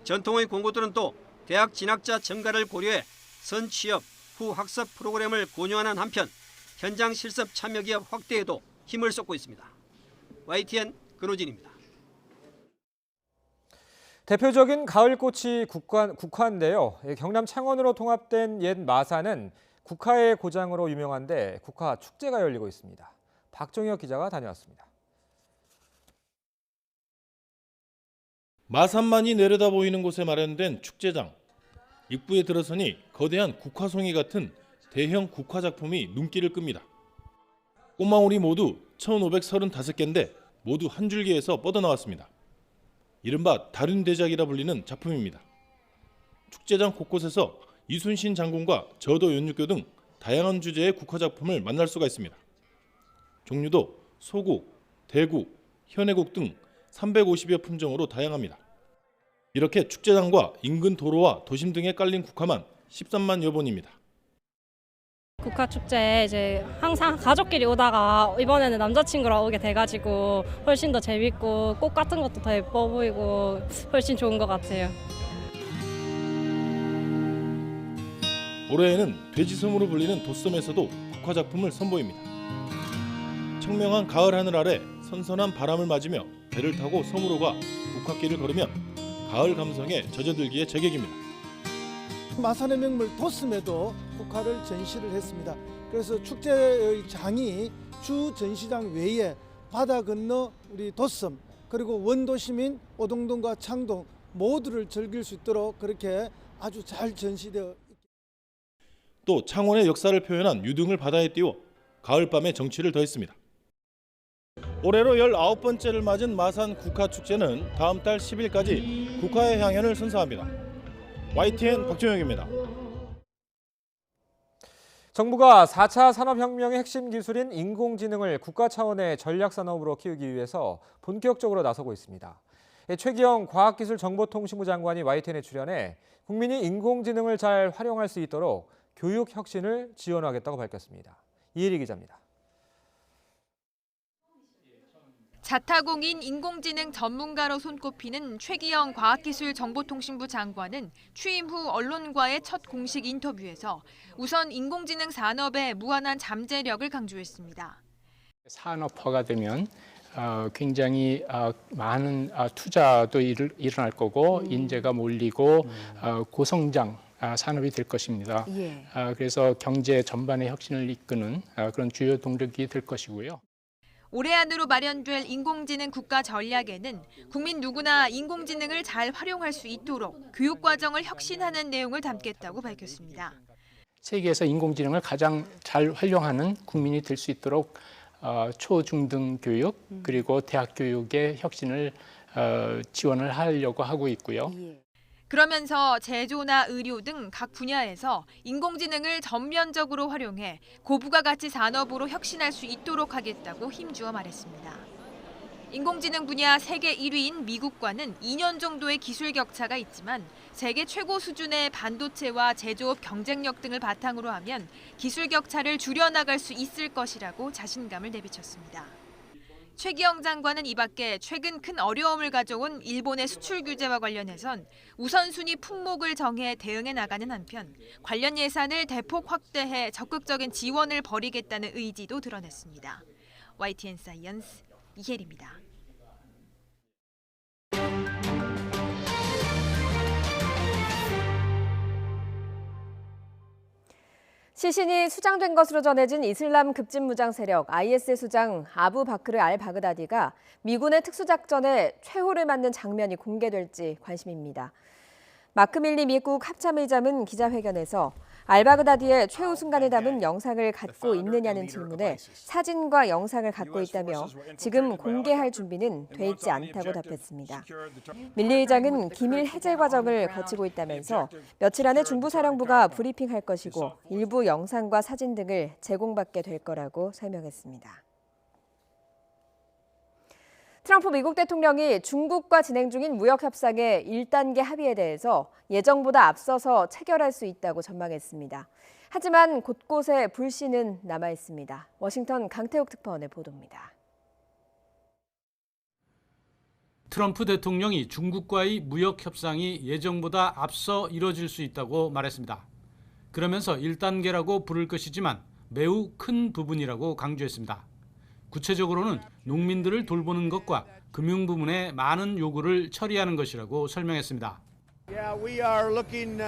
전통의 공고들은 또 대학 진학자 증가를 고려해 선취업, 후학습 프로그램을 권유하는 한편 현장 실습 참여 기업 확대에도 힘을 쏟고 있습니다. YTN 근호진입니다. 대표적인 가을꽃이 국화인데요. 경남 창원으로 통합된 옛 마사는 국화의 고장으로 유명한데 국화 축제가 열리고 있습니다. 박종혁 기자가 다녀왔습니다. 마산만이 내려다 보이는 곳에 마련된 축제장. 입구에 들어서니 거대한 국화송이 같은 대형 국화 작품이 눈길을 끕니다. 꽃망울이 모두 1,535개인데 모두 한 줄기에서 뻗어나왔습니다. 이른바 다륜대작이라 불리는 작품입니다. 축제장 곳곳에서 이순신 장군과 저도 연육교 등 다양한 주제의 국화 작품을 만날 수가 있습니다. 종류도 소국, 대국, 현해국 등 350여 품종으로 다양합니다. 이렇게 축제장과 인근 도로와 도심 등에 깔린 국화만 13만여 본입니다. 국화축제에 이제 항상 가족끼리 오다가 이번에는 남자친구랑 오게 돼가지고 훨씬 더 재밌고 꽃 같은 것도 더 예뻐 보이고 훨씬 좋은 것 같아요. 올해에는 돼지섬으로 불리는 도섬에서도 국화 작품을 선보입니다. 청명한 가을 하늘 아래 선선한 바람을 맞으며 배를 타고 섬으로 가 국화길을 걸으면 가을 감성에 젖어들기에 제격입니다. 마산의 명물 도섬에도 국화를 전시를 했습니다. 그래서 축제의 장이 주 전시장 외에 바다 건너 우리 도섬 그리고 원도시민 오동동과 창동 모두를 즐길 수 있도록 그렇게 아주 잘 전시되어 또 창원의 역사를 표현한 유등을 바다에 띄워 가을밤의 정취를 더했습니다. 올해로 19번째를 맞은 마산 국화축제는 다음 달 10일까지 국화의 향연을 선사합니다. YTN 박종혁입니다. 정부가 4차 산업혁명의 핵심 기술인 인공지능을 국가 차원의 전략산업으로 키우기 위해서 본격적으로 나서고 있습니다. 최기영 과학기술정보통신부 장관이 YTN에 출연해 국민이 인공지능을 잘 활용할 수 있도록 교육 혁신을 지원하겠다고 밝혔습니다. 이혜리 기자입니다. 자타공인 인공지능 전문가로 손꼽히는 최기영 과학기술정보통신부 장관은 취임 후 언론과의 첫 공식 인터뷰에서 우선 인공지능 산업의 무한한 잠재력을 강조했습니다. 산업화가 되면 굉장히 많은 투자도 일어날 거고 인재가 몰리고 고성장 산업이 될 것입니다. 그래서 경제 전반의 혁신을 이끄는 그런 주요 동력이 될 것이고요. 올해 안으로 마련될 인공지능 국가 전략에는 국민 누구나 인공지능을 잘 활용할 수 있도록 교육 과정을 혁신하는 내용을 담겠다고 밝혔습니다. 세계에서 인공지능을 가장 잘 활용하는 국민이 될 수 있도록 초중등 교육 그리고 대학 교육의 혁신을 지원을 하려고 하고 있고요. 그러면서 제조나 의료 등 각 분야에서 인공지능을 전면적으로 활용해 고부가 가치 산업으로 혁신할 수 있도록 하겠다고 힘주어 말했습니다. 인공지능 분야 세계 1위인 미국과는 2년 정도의 기술 격차가 있지만 세계 최고 수준의 반도체와 제조업 경쟁력 등을 바탕으로 하면 기술 격차를 줄여나갈 수 있을 것이라고 자신감을 내비쳤습니다. 최기영 장관은 이 밖에 최근 큰 어려움을 가져온 일본의 수출 규제와 관련해선 우선순위 품목을 정해 대응해 나가는 한편 관련 예산을 대폭 확대해 적극적인 지원을 벌이겠다는 의지도 드러냈습니다. YTN 사이언스 이혜리입니다. 시신이 수장된 것으로 전해진 이슬람 급진 무장 세력 IS의 수장 아부 바크르 알 바그다디가 미군의 특수작전에 최후를 맞는 장면이 공개될지 관심입니다. 마크 밀리 미국 합참의장은 기자회견에서 알 바그다디의 최후 순간을 담은 영상을 갖고 있느냐는 질문에 사진과 영상을 갖고 있다며 지금 공개할 준비는 돼 있지 않다고 답했습니다. 밀리 의장은 기밀 해제 과정을 거치고 있다면서 며칠 안에 중부사령부가 브리핑할 것이고 일부 영상과 사진 등을 제공받게 될 거라고 설명했습니다. 트럼프 미국 대통령이 중국과 진행 중인 무역 협상의 1단계 합의에 대해서 예정보다 앞서서 체결할 수 있다고 전망했습니다. 하지만 곳곳에 불씨는 남아 있습니다. 워싱턴 강태욱 특파원의 보도입니다. 트럼프 대통령이 중국과의 무역 협상이 예정보다 앞서 이뤄질 수 있다고 말했습니다. 그러면서 1단계라고 부를 것이지만 매우 큰 부분이라고 강조했습니다. 구체적으로는 농민들을 돌보는 것과 금융 부문의 많은 요구를 처리하는 것이라고 설명했습니다. Yeah, we are looking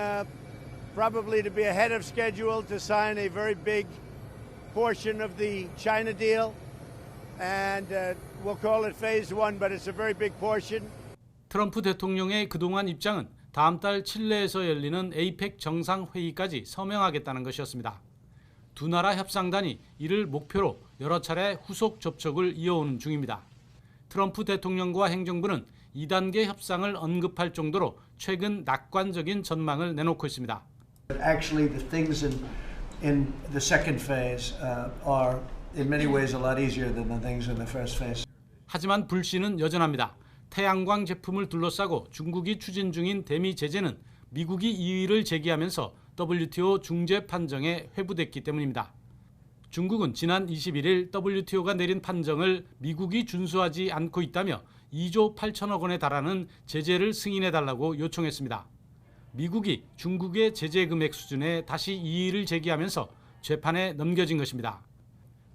probably to be ahead of schedule to sign a very big portion of the China deal, and we'll call it phase one, but it's a very big portion. 트럼프 대통령의 그동안 입장은 다음 달 칠레에서 열리는 APEC 정상회의까지 서명하겠다는 것이었습니다. 두 나라 협상단이 이를 목표로 여러 차례 후속 접촉을 이어오는 중입니다. 트럼프 대통령과 행정부는 2단계 협상을 언급할 정도로 최근 낙관적인 전망을 내놓고 있습니다. Actually, the things in the second phase are in many ways a lot easier than the things in the first phase. 하지만 불씨는 여전합니다. 태양광 제품을 둘러싸고 중국이 추진 중인 대미 제재는 미국이 이의를 제기하면서 WTO 중재 판정에 회부됐기 때문입니다. 중국은 지난 21일 WTO가 내린 판정을 미국이 준수하지 않고 있다며 2조 8천억 원에 달하는 제재를 승인해달라고 요청했습니다. 미국이 중국의 제재 금액 수준에 다시 이의를 제기하면서 재판에 넘겨진 것입니다.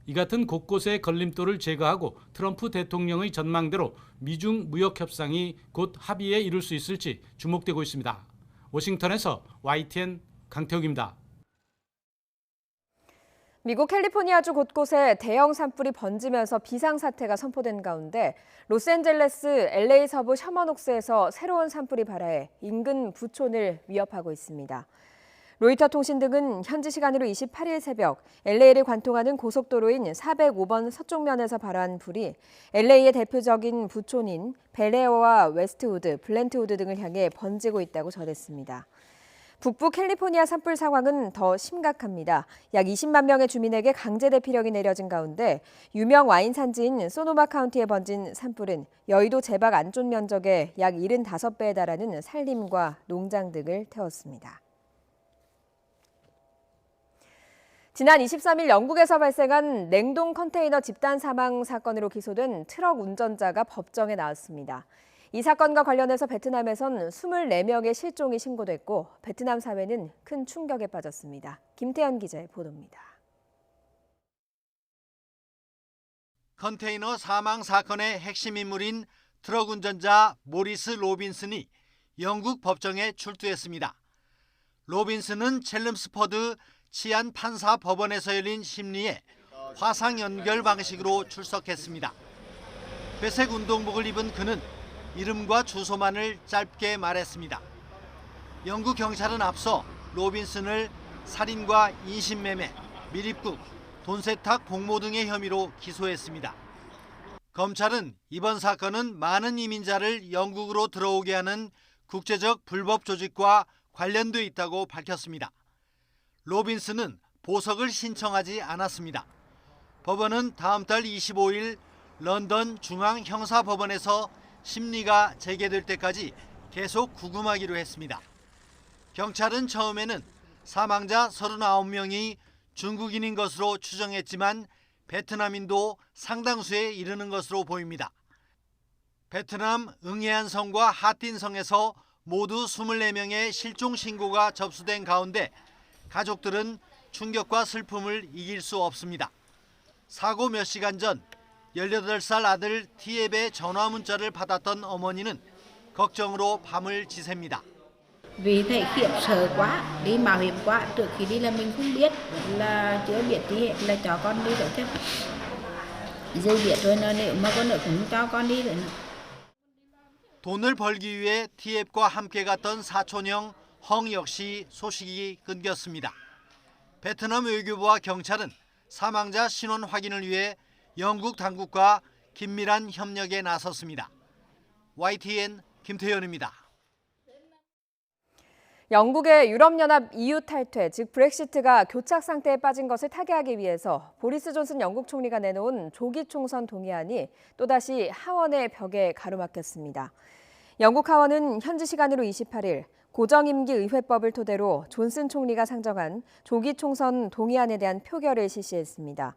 이 같은 곳곳의 걸림돌을 제거하고 트럼프 대통령의 전망대로 미중 무역 협상이 곧 합의에 이룰 수 있을지 주목되고 있습니다. 워싱턴에서 YTN 강태욱입니다. 미국 캘리포니아주 곳곳에 대형 산불이 번지면서 비상사태가 선포된 가운데 로스앤젤레스, LA 서부 셔먼옥스에서 새로운 산불이 발화해 인근 부촌을 위협하고 있습니다. 로이터 통신 등은 현지 시간으로 28일 새벽 LA를 관통하는 고속도로인 405번 서쪽면에서 발화한 불이 LA의 대표적인 부촌인 벨에어와 웨스트우드, 블렌트우드 등을 향해 번지고 있다고 전했습니다. 북부 캘리포니아 산불 상황은 더 심각합니다. 약 20만 명의 주민에게 강제 대피령이 내려진 가운데 유명 와인 산지인 소노마 카운티에 번진 산불은 여의도 제박 안쪽 면적의 약 75배에 달하는 산림과 농장 등을 태웠습니다. 지난 23일 영국에서 발생한 냉동 컨테이너 집단 사망 사건으로 기소된 트럭 운전자가 법정에 나왔습니다. 이 사건과 관련해서 베트남에선 24명의 실종이 신고됐고 베트남 사회는 큰 충격에 빠졌습니다. 김태현 기자의 보도입니다. 컨테이너 사망 사건의 핵심 인물인 트럭 운전자 모리스 로빈슨이 영국 법정에 출두했습니다. 로빈슨은 첼름스퍼드 치안 판사 법원에서 열린 심리에 화상 연결 방식으로 출석했습니다. 회색 운동복을 입은 그는 이름과 주소만을 짧게 말했습니다. 영국 경찰은 앞서 로빈슨을 살인과 인신매매, 밀입국, 돈세탁 공모 등의 혐의로 기소했습니다. 검찰은 이번 사건은 많은 이민자를 영국으로 들어오게 하는 국제적 불법 조직과 관련돼 있다고 밝혔습니다. 로빈슨은 보석을 신청하지 않았습니다. 법원은 다음 달 25일 런던 중앙형사법원에서 심리가 재개될 때까지 계속 구금하기로 했습니다. 경찰은 처음에는 사망자 39명이 중국인인 것으로 추정했지만 베트남인도 상당수에 이르는 것으로 보입니다. 베트남 응해안성과 하틴성에서 모두 24명의 실종 신고가 접수된 가운데 가족들은 충격과 슬픔을 이길 수 없습니다. 사고 몇 시간 전 18살 아들 티앱의 전화 문자를 받았던 어머니는 걱정으로 밤을 지새입니다. Vì thầy khiếp sợ quá, đi mạo hiểm quá, trước khi đi là mình không biết là chưa biết gì hết là cho con đi rồi chứ. Giờ biết rồi nếu mà con nữa cũng cho con đi rồi. 돈을 벌기 위해 티앱과 함께 갔던 사촌형 헝 역시 소식이 끊겼습니다. 베트남 외교부와 경찰은 사망자 신원 확인을 위해 영국 당국과 긴밀한 협력에 나섰습니다. YTN 김태현입니다. 영국의 유럽연합 EU 탈퇴, 즉 브렉시트가 교착 상태에 빠진 것을 타개하기 위해서 보리스 존슨 영국 총리가 내놓은 조기 총선 동의안이 또다시 하원의 벽에 가로막혔습니다. 영국 하원은 현지 시간으로 28일 고정임기 의회법을 토대로 존슨 총리가 상정한 조기 총선 동의안에 대한 표결을 실시했습니다.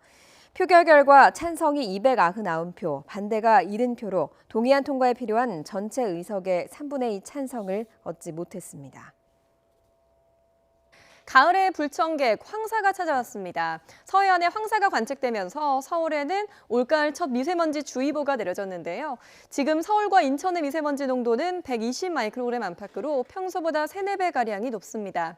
표결 결과 찬성이 299표, 반대가 70표로 동의안 통과에 필요한 전체 의석의 3분의 2 찬성을 얻지 못했습니다. 가을의 불청객 황사가 찾아왔습니다. 서해안에 황사가 관측되면서 서울에는 올가을 첫 미세먼지 주의보가 내려졌는데요. 지금 서울과 인천의 미세먼지 농도는 120 마이크로그램 안팎으로 평소보다 3, 4배가량이 높습니다.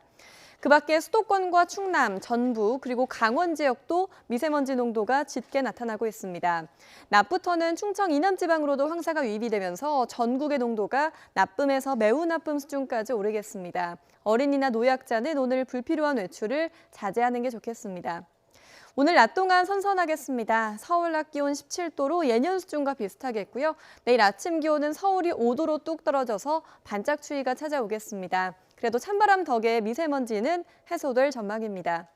그 밖에 수도권과 충남, 전북, 그리고 강원 지역도 미세먼지 농도가 짙게 나타나고 있습니다. 낮부터는 충청 이남 지방으로도 황사가 유입이 되면서 전국의 농도가 나쁨에서 매우 나쁨 수준까지 오르겠습니다. 어린이나 노약자는 오늘 불필요한 외출을 자제하는 게 좋겠습니다. 오늘 낮 동안 선선하겠습니다. 서울 낮 기온 17도로 예년 수준과 비슷하겠고요. 내일 아침 기온은 서울이 5도로 뚝 떨어져서 반짝 추위가 찾아오겠습니다. 그래도 찬바람 덕에 미세먼지는 해소될 전망입니다.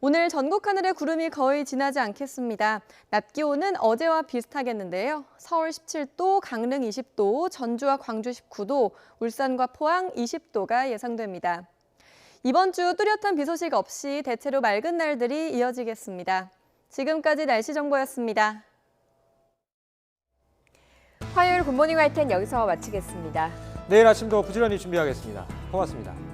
오늘 전국 하늘에 구름이 거의 지나지 않겠습니다. 낮 기온은 어제와 비슷하겠는데요. 서울 17도, 강릉 20도, 전주와 광주 19도, 울산과 포항 20도가 예상됩니다. 이번 주 뚜렷한 비 소식 없이 대체로 맑은 날들이 이어지겠습니다. 지금까지 날씨 정보였습니다. 화요일 굿모닝 화이트는 여기서 마치겠습니다. 내일 아침도 부지런히 준비하겠습니다. 고맙습니다.